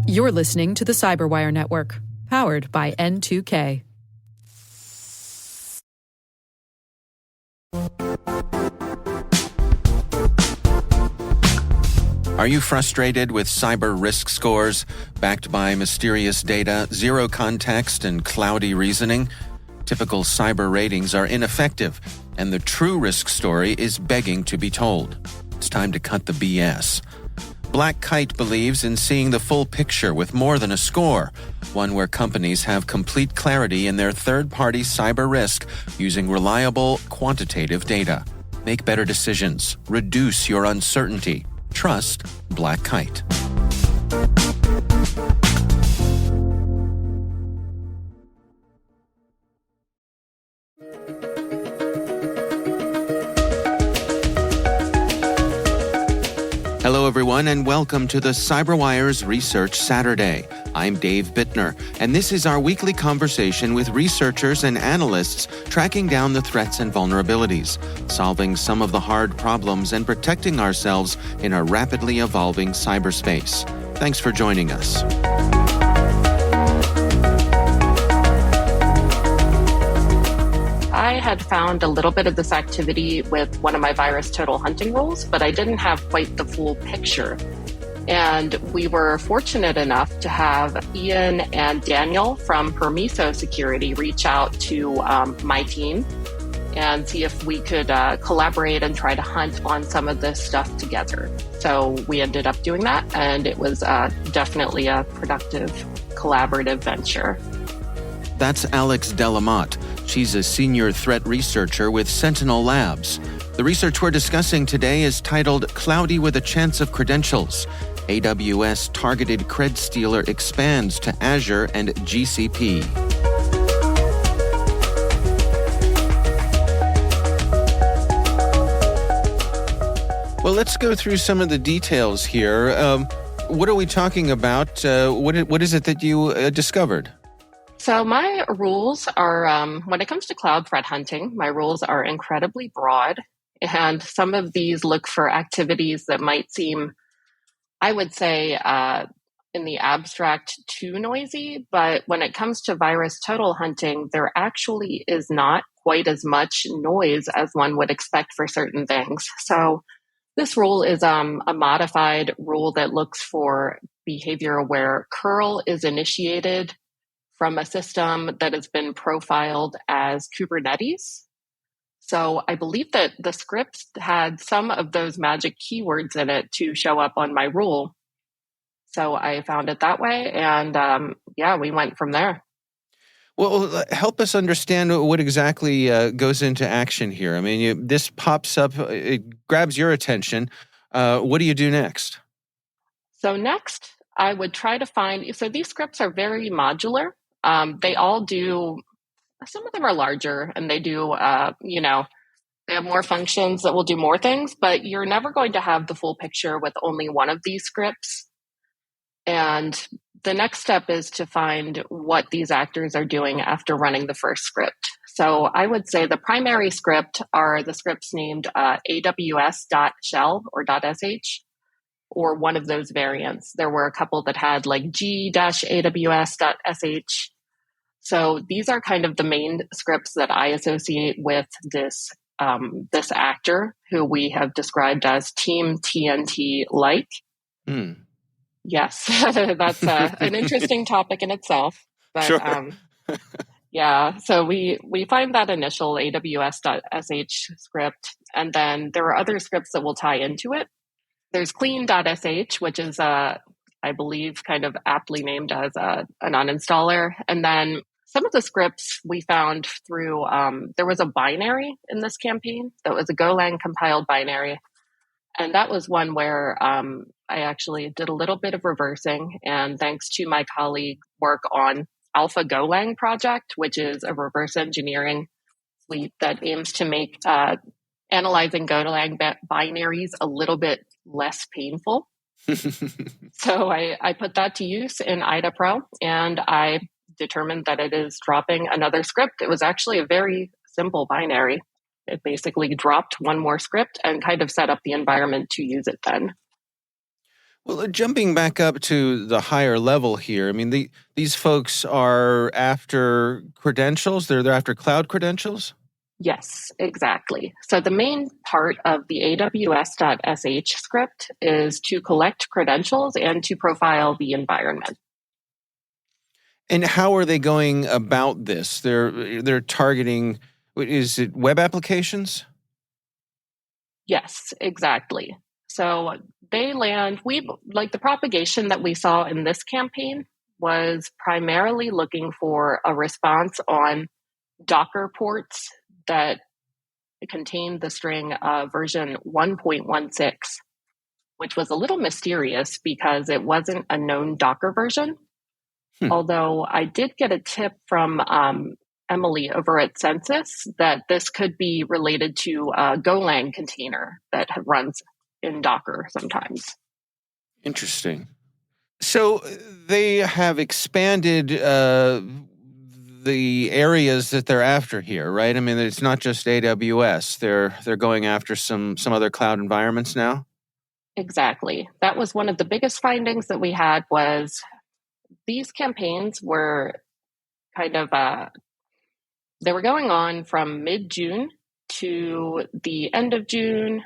You're listening to the Cyberwire Network, powered by N2K. Are you frustrated with cyber risk scores backed by mysterious data, zero context, and cloudy reasoning? Typical cyber ratings are ineffective, and the true risk story is begging to be told. It's time to cut the BS. Black Kite believes in seeing the full picture with more than a score, one where companies have complete clarity in their third-party cyber risk using reliable, quantitative data. Make better decisions. Reduce your uncertainty. Trust Black Kite. Hello, everyone, and welcome to the CyberWire's Research Saturday. I'm Dave Bittner, and this is our weekly conversation with researchers and analysts tracking down the threats and vulnerabilities, solving some of the hard problems, and protecting ourselves in a rapidly evolving cyberspace. Thanks for joining us. I had found a little bit of this activity with one of my virus total hunting rules, but I didn't have quite the full picture. And we were fortunate enough to have Ian and Daniel from Permiso Security reach out to my team and see if we could collaborate and try to hunt on some of this stuff together. So we ended up doing that, and it was definitely a productive, collaborative venture. That's Alex Delamotte. She's a senior threat researcher with SentinelLabs. The research we're discussing today is titled Cloudy with a Chance of Credentials. AWS-Targeting Cred Stealer Expands to Azure and GCP. Well, let's go through some of the details here. What are we talking about? What is it that you discovered? So my rules are, when it comes to cloud threat hunting, my rules are incredibly broad. And some of these look for activities that might seem, I would say, in the abstract, too noisy. But when it comes to virus total hunting, there actually is not quite as much noise as one would expect for certain things. So this rule is a modified rule that looks for behavior where curl is initiated from a system that has been profiled as Kubernetes. So I believe that the script had some of those magic keywords in it to show up on my rule. So I found it that way, and we went from there. Well, help us understand what exactly goes into action here. I mean, this pops up, it grabs your attention. What do you do next? So next, I would try to find, so these scripts are very modular. They all do, some of them are larger, and they do, they have more functions that will do more things, but you're never going to have the full picture with only one of these scripts. And the next step is to find what these actors are doing after running the first script. So I would say the primary script are the scripts named AWS.shell or .sh, or one of those variants. There were a couple that had like g-aws.sh. So these are kind of the main scripts that I associate with this this actor, who we have described as TeamTNT-like. Yes, that's an interesting topic in itself. But sure. So we find that initial AWS.sh script, and then there are other scripts that will tie into it. There's clean.sh, which is, I believe, kind of aptly named as an uninstaller. And then some of the scripts we found through, there was a binary in this campaign that was a Golang compiled binary. And that was one where I actually did a little bit of reversing. And thanks to my colleague's work on Alpha Golang project, which is a reverse engineering suite that aims to make analyzing Golang binaries a little bit less painful. So I put that to use in IDA Pro, and I determined that it is dropping another script. It was actually a very simple binary. It basically dropped one more script and kind of set up the environment to use it then. Well, jumping back up to the higher level here, I mean, these folks are after credentials. They're after cloud credentials. Yes, exactly. So the main part of the AWS.sh script is to collect credentials and to profile the environment. And how are they going about this? They're targeting. Is it web applications? Yes, exactly. So they land, the propagation that we saw in this campaign was primarily looking for a response on Docker ports that contained the string version 1.16, which was a little mysterious because it wasn't a known Docker version. Although I did get a tip from Emily over at Census that this could be related to a Golang container that runs in Docker sometimes. Interesting. So they have expanded the areas that they're after here, right? I mean, it's not just AWS. They're going after some other cloud environments now. Exactly. That was one of the biggest findings that we had was these campaigns were kind of they were going on from mid-June to the end of June.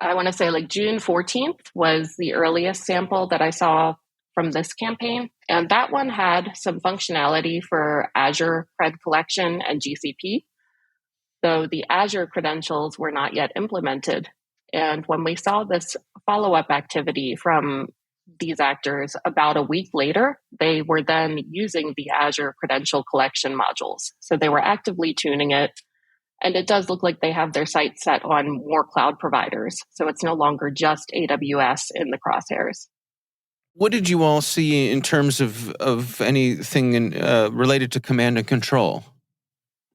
I want to say like June 14th was the earliest sample that I saw from this campaign. And that one had some functionality for Azure Cred Collection and GCP, though the Azure credentials were not yet implemented. And when we saw this follow-up activity from these actors about a week later, they were then using the Azure credential collection modules. So they were actively tuning it. And it does look like they have their sights set on more cloud providers. So it's no longer just AWS in the crosshairs. What did you all see in terms of anything related to command and control?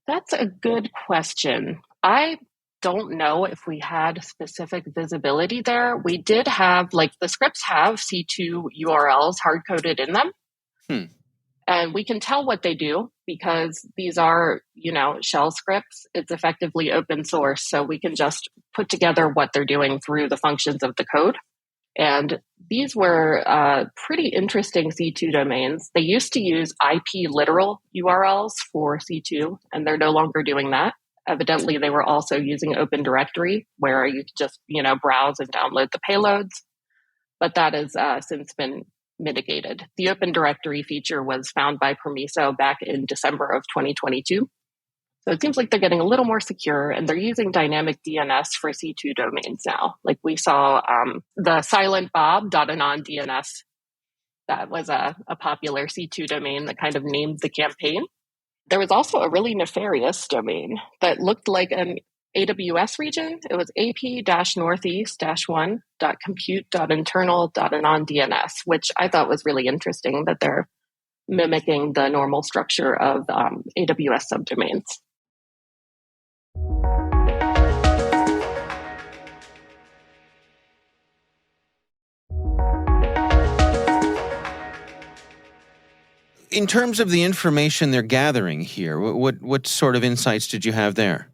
That's a good question. I don't know if we had specific visibility there. We did have, the scripts have C2 URLs hard coded in them. And we can tell what they do because these are, shell scripts. It's effectively open source. So we can just put together what they're doing through the functions of the code. And these were pretty interesting C2 domains. They used to use IP literal URLs for C2, and they're no longer doing that. Evidently, they were also using Open Directory, where you could just, browse and download the payloads. But that has since been mitigated. The Open Directory feature was found by Permiso back in December of 2022. So it seems like they're getting a little more secure and they're using dynamic DNS for C2 domains now. Like we saw the silentbob.anon DNS. That was a popular C2 domain that kind of named the campaign. There was also a really nefarious domain that looked like an AWS region. It was ap-northeast-1.compute.internal.anon DNS, which I thought was really interesting that they're mimicking the normal structure of AWS subdomains. In terms of the information they're gathering here, what sort of insights did you have there?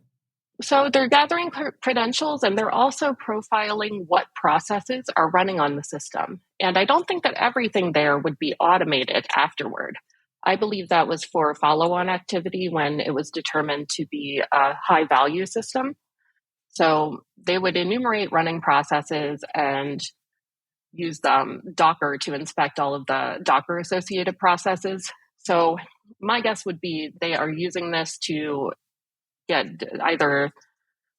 So they're gathering credentials and they're also profiling what processes are running on the system. And I don't think that everything there would be automated afterward. I believe that was for follow-on activity when it was determined to be a high-value system. So they would enumerate running processes and use Docker to inspect all of the Docker-associated processes. So my guess would be they are using this to get either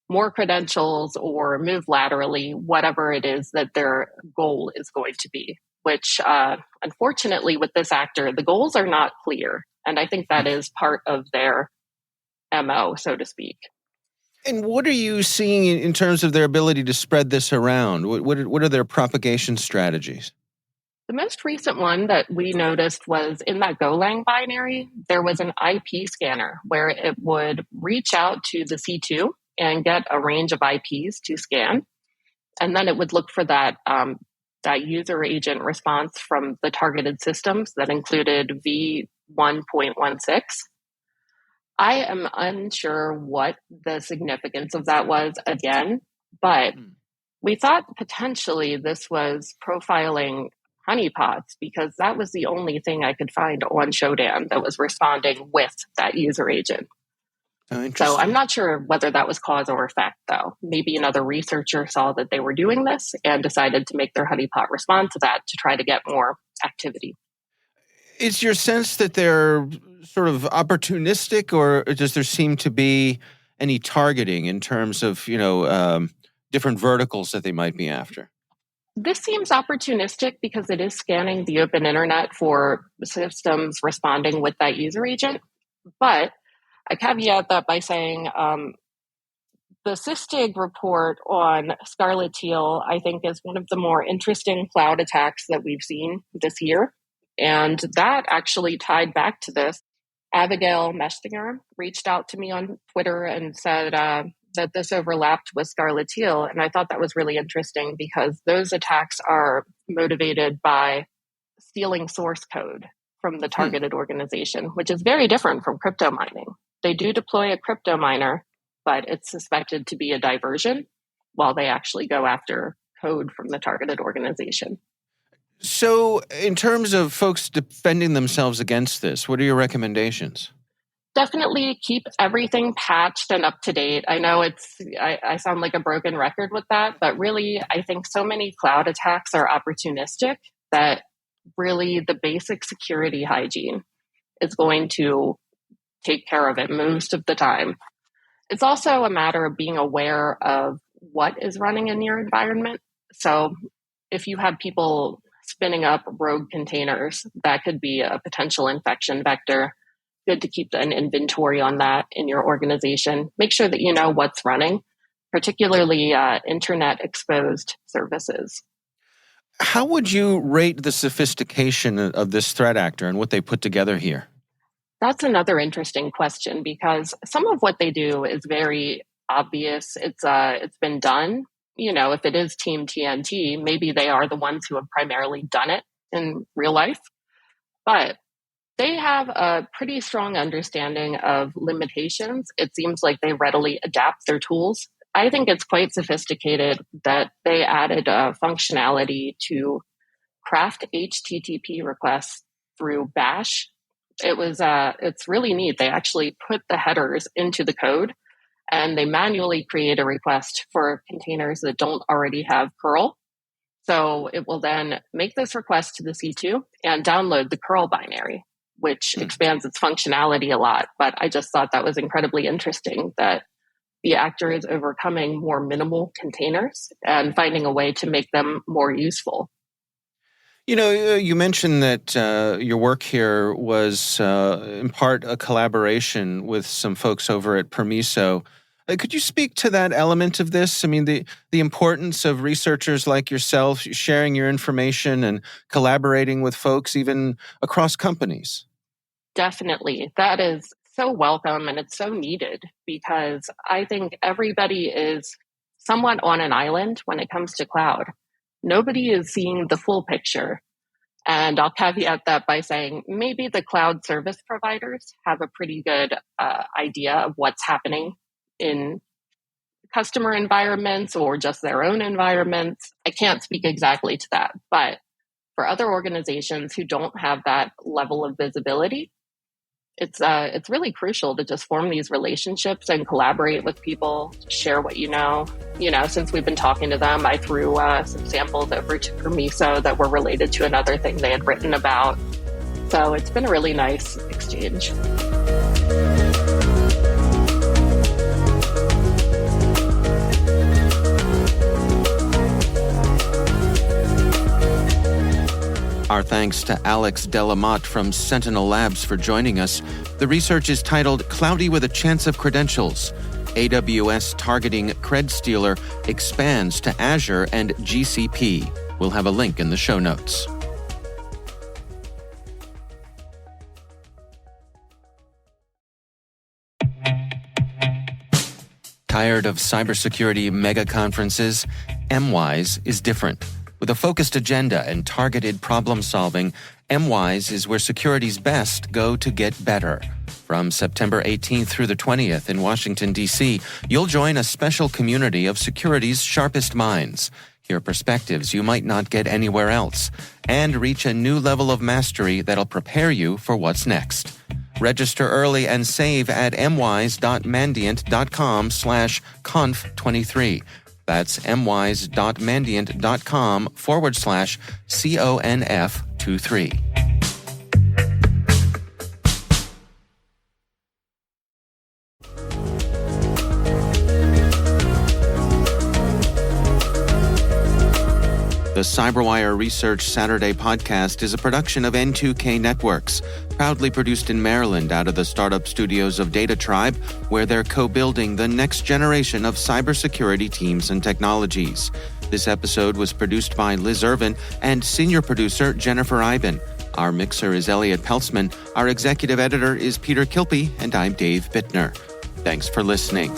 more credentials or move laterally, whatever it is that their goal is going to be, which unfortunately with this actor, the goals are not clear. And I think that is part of their MO, so to speak. And what are you seeing in terms of their ability to spread this around? What are their propagation strategies? The most recent one that we noticed was in that Golang binary, there was an IP scanner where it would reach out to the C2 and get a range of IPs to scan. And then it would look for that user agent response from the targeted systems that included v1.16. I am unsure what the significance of that was again, but We thought potentially this was profiling honeypots because that was the only thing I could find on Shodan that was responding with that user agent. Oh, So I'm interesting. not sure whether that was cause or effect, though. Maybe another researcher saw that they were doing this and decided to make their honeypot respond to that to try to get more activity. Is your sense that they're sort of opportunistic, or does there seem to be any targeting in terms of, different verticals that they might be after? This seems opportunistic because it is scanning the open internet for systems responding with that user agent. But I caveat that by saying the SysDig report on Scarlet Teal, I think, is one of the more interesting cloud attacks that we've seen this year. And that actually tied back to this. Abigail Mestinger reached out to me on Twitter and said that this overlapped with Scarlet Teal. And I thought that was really interesting because those attacks are motivated by stealing source code from the targeted organization, which is very different from crypto mining. They do deploy a crypto miner, but it's suspected to be a diversion while they actually go after code from the targeted organization. So, in terms of folks defending themselves against this, what are your recommendations? Definitely keep everything patched and up to date. I know I sound like a broken record with that, but really, I think so many cloud attacks are opportunistic that really the basic security hygiene is going to take care of it most of the time. It's also a matter of being aware of what is running in your environment. So if you have people spinning up rogue containers, that could be a potential infection vector. Good to keep an inventory on that in your organization. Make sure that you know what's running, particularly internet exposed services. How would you rate the sophistication of this threat actor and what they put together here? That's another interesting question because some of what they do is very obvious. It's been done. If it is TeamTNT, maybe they are the ones who have primarily done it in real life. But they have a pretty strong understanding of limitations. It seems like they readily adapt their tools. I think it's quite sophisticated that they added a functionality to craft HTTP requests through Bash. It's really neat. They actually put the headers into the code and they manually create a request for containers that don't already have curl. So it will then make this request to the C2 and download the curl binary, which expands its functionality a lot. But I just thought that was incredibly interesting that the actor is overcoming more minimal containers and finding a way to make them more useful. You mentioned that your work here was in part a collaboration with some folks over at Permiso. Could you speak to that element of this? I mean, the importance of researchers like yourself sharing your information and collaborating with folks even across companies. Definitely. That is so welcome and it's so needed because I think everybody is somewhat on an island when it comes to cloud. Nobody is seeing the full picture. And I'll caveat that by saying maybe the cloud service providers have a pretty good idea of what's happening in customer environments or just their own environments. I can't speak exactly to that. But for other organizations who don't have that level of visibility, it's really crucial to just form these relationships and collaborate with people, share what you know. Since we've been talking to them, I threw some samples over to Permiso that were related to another thing they had written about. So it's been a really nice exchange. Our thanks to Alex Delamotte from SentinelLabs for joining us. The research is titled Cloudy with a Chance of Credentials. AWS-Targeting Cred Stealer Expands to Azure and GCP. We'll have a link in the show notes. Tired of cybersecurity mega conferences? MWise is different. With a focused agenda and targeted problem solving, MWise is where security's best go to get better. From September 18th through the 20th in Washington, D.C., you'll join a special community of security's sharpest minds, hear perspectives you might not get anywhere else, and reach a new level of mastery that'll prepare you for what's next. Register early and save at mwise.mandiant.com/conf23. That's mwise.mandiant.com/CONF23. The CyberWire Research Saturday podcast is a production of N2K Networks, proudly produced in Maryland out of the startup studios of Data Tribe, where they're co-building the next generation of cybersecurity teams and technologies. This episode was produced by Liz Irvin and senior producer Jennifer Iben. Our mixer is Elliot Peltzman. Our executive editor is Peter Kilpie, and I'm Dave Bittner. Thanks for listening.